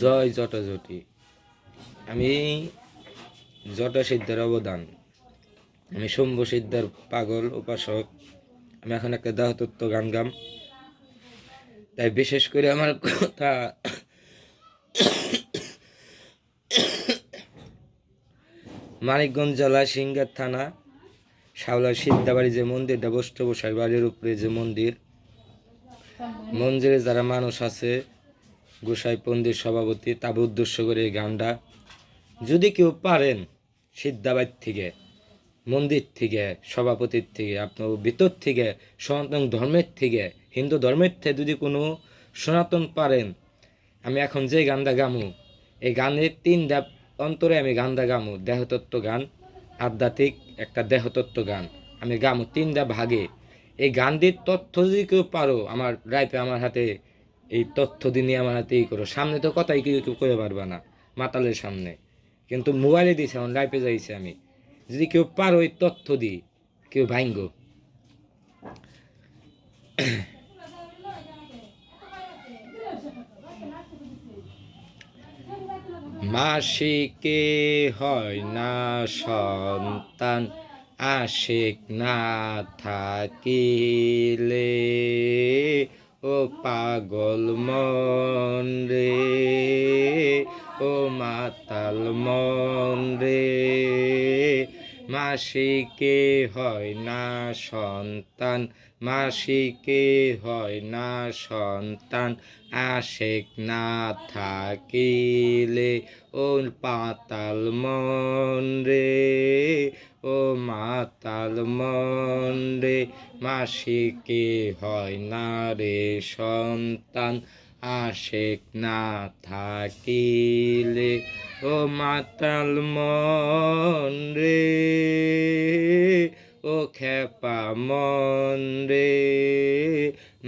জয় জটাজটি। আমি জটা সিদ্ধার অবদান। আমি শম্ভু সিদ্ধার পাগল উপাসক। আমি এখন একটা দেহতত্ত্ব গান গাম, তাই বিশেষ করে আমার কথা মানিকগঞ্জ জেলা সিংগার থানা শাওলার সিদ্ধাবাড়ি যে মন্দিরটা বৈষ্ণবসাই বাড়ির উপরে যে মন্দিরে যারা মানুষ আছে, গোসাই পন্ডিত সভাপতি, তাকে উদ্দেশ্য করে এই গানটা যদি কেউ পারেন সিদ্ধাবাড়ি থেকে, মন্দির থেকে, সভাপতির থেকে, আপনার ভিতর থেকে, সনাতন ধর্মের থেকে, হিন্দু ধর্মের থেকে যদি কোনো সনাতন পারেন, আমি এখন যে গানটা গামু, এই গানের 3 ধাপ অন্তরে আমি গানটা গামু। দেহতত্ত্ব গান, আধ্যাত্মিক একটা দেহতত্ত্ব গান আমি গামু 3 ধাপ ভাগে। এই গানটির তথ্য যদি কেউ পারো, আমার রাইপে আমার হাতে এই তথ্য দিয়ে আমার হাতে ই করো। সামনে তো কথাই কেউ কেউ কয়ে পারবা না, মাতালের সামনে, কিন্তু মোবাইলে দিয়েছে, আমার রাইপে যাইছে। আমি যদি কেউ পারো এই তথ্য দিই, কেউ ভাঙ্গ। মাসিকে হয় না সন্তান, আশিক না থাকিলে, ও পাগল মন রে, ও মাতাল মন রে। মাসিকে হয় না সন্তান, মাসিকে হয় না সন্তান, আশিক না থাকিলে, ও পাতাল মন রে, ও মাতাল মন রে। মাসিকে হয় না রে সন্তান, আশিক না থাকিলে, ও মাতাল মন রে, ও খেপা মন রে।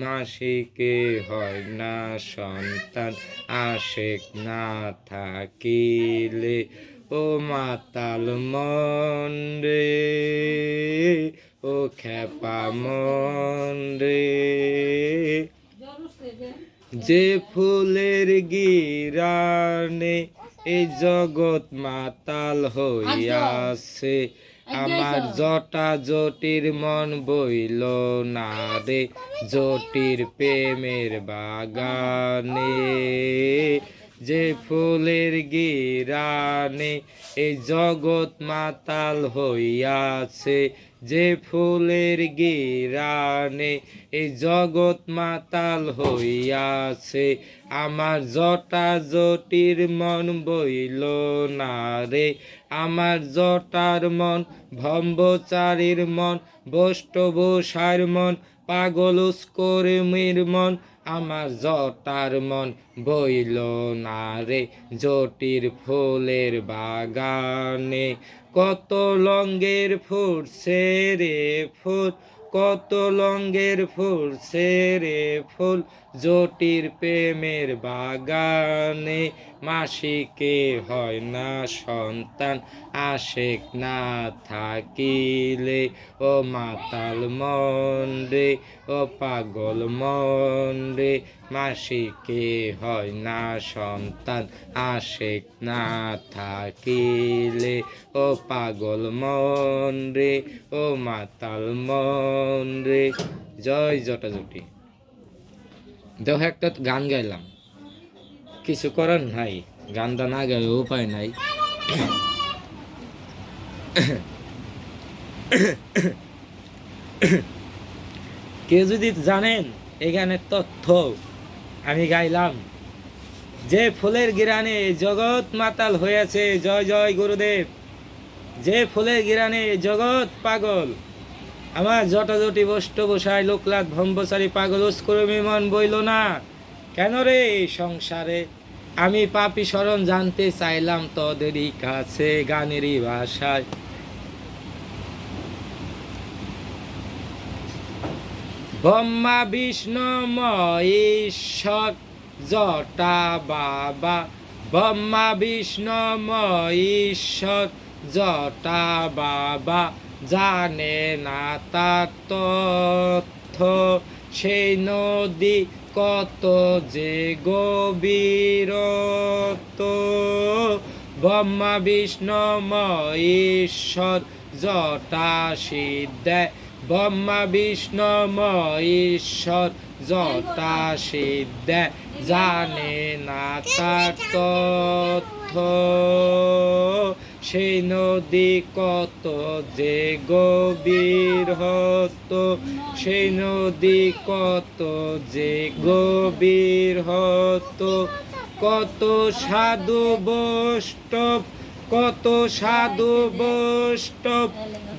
মাসিকে হয় না সন্তান, আশিক না থাকিলে, ও মাতাল মন রে, ও খেপা মন রে। যে ফুলের গিরানে এই জগৎ মাতাল হইয়াছে, আমার জটা জটির মন বইল না রে, জটির প্রেমের বাগানে। যে ফুলের গিরানে এই জগৎ মাতাল হইয়াছে, যে ফুলের গিরানে এই জগৎ মাতাল হইয়াছে, আমার জটা জটির মন বইল না রে, আমার জটার মন ভম্বচারীর মন, বৈষ্ণবসার মন, পাগল কর্মীর মন, আমার জটার মন বইল না রে, জটির ফুলের বাগানে। কত লঙ্গের ফুটছে রে ফুল, কত লঙ্গের ফুটছে রে ফুল, জটির প্রেমের বাগানে। মাসিকে হয় না সন্তান, আশিক না থাকিলে, ও মাতাল মন রে, ও পাগল মন রে। মাসিকে হয় না সন্তান, আশিক না থাকিলে, ও পাগল মন রে, ও মাতাল মন রে। জয় জটাজটি। দেখো একটা গান গাইলাম, কিছু করার নাই, গানটা না গাইলে উপায় নাই। কেউ যদি জানেন এই গানের তথ্য, আমি গাইলাম যে ফুলের গিরানে জগৎ মাতাল হয়েছে, জয় জয় গুরুদেব। যে ফুলের গিরানে জগৎ পাগল, আমার জটাজটি বৈষ্ণবসাই লোকলাট ভম্বচারী পাগল উস্কর্মী মন বইল না কেন রে সংসারে। আমি পাপী শরণ জানতে চাইলাম তোদেরই কাছে, গানেরই ভাষায়। ব্রহ্মা বিষ্ণুময় ঈশ্বর জটা বাবা, ব্রহ্মা বিষ্ণুময় ঈশ্বর জটা বাবা, জানে না তার তথ্য সেই নদী কত যে গভীরত, ব্রহ্মা বিষ্ণু মহেশ্বর জটা সিদ্ধে, ব্রহ্মা বিষ্ণু মহেশ্বর জটা সিদ্ধে, জানে না তার তথ্য। সেই নদী কত যে গভীর হতো, সেই নদী কত যে গভীর হতো, কত সাধু বৈষ্ণব, কত সাধু বৈষ্ণব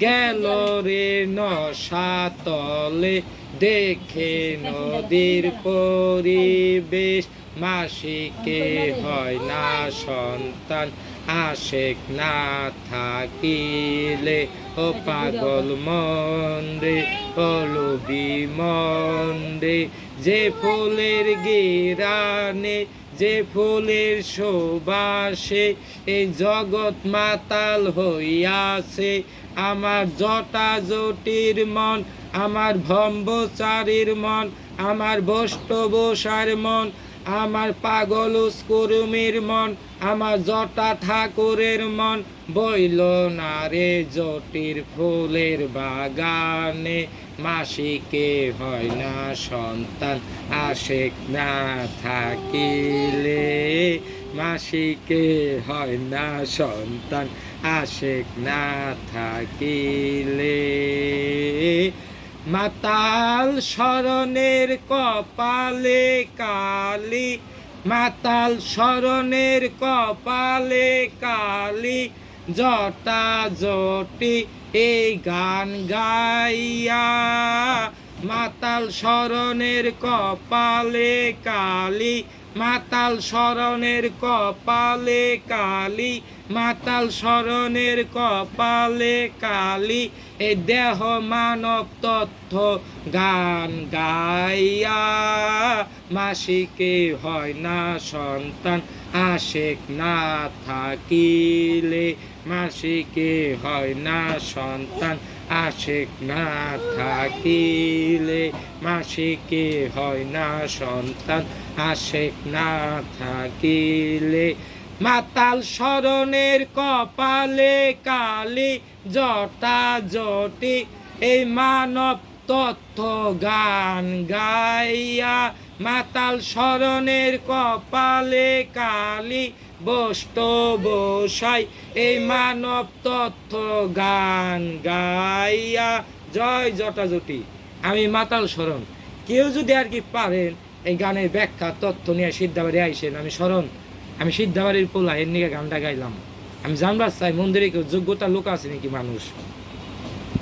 গেল রে নশাতলে, দেখে নদীর পরিবেশ, মাসিকে হয় না সন্তান, আশেক না থাকিলে ও পাগল মন রে, ও লোভী মন রে। যে ফুলের গিরানে, যে ফুলের সুবাসে এই জগৎ মাতাল হইয়াছে, আমার জটা জটির মন, আমার ভম্বচারীর মন, আমার বষ্টবসার মন, আমার পাগল কুরুমির মন, আমার জটা ঠাকুরের মন বইল না রে জটির ফুলের বাগানে, মাসিকে হয় না সন্তান, আশেক না থাকিলে, মাসিকে হয় না সন্তান, আশেক না থাকিলে। মাতাল শরণের কপালে কালি, মাতাল শরণের কপালে কালি, জটা জটি এই গান গাইয়া, মাতাল শরণের কপালে কালি, মাতাল শরণের কপালে কালি, মাতাল শরণের কপালে কালি, এই দেহ মানব তথ্য গান গাইয়া, মাসিকে হয় না সন্তান, আশেক না থাকিলে, মাসিকে হয় না সন্তান, আশেক না থাকিলে, মাসিকে হয় না সন্তান, আশেক না থাকিলে। মাতাল শরণের কপালে কালি, জটা জটি এই মানব তথ্য গান গাইয়া, মাতাল শরণের কপালে কালি, বৈষ্ণবসাই এই মানব তথ্য গান গাইয়া। জয় জটা জটি, আমি মাতাল শরণ। কেউ যদি আর কি পারেন এই গানের ব্যাখ্যা তথ্য নিয়ে সিদ্ধাবাড়ি আইসেন, আমি শরণ, আমি সিদ্ধাবাড়ির পোলা, এর নিয়ে গানটা গাইলাম। আমি জানবার চাই মন্দিরে কেউ যোগ্যতা লোক আছে নাকি মানুষ।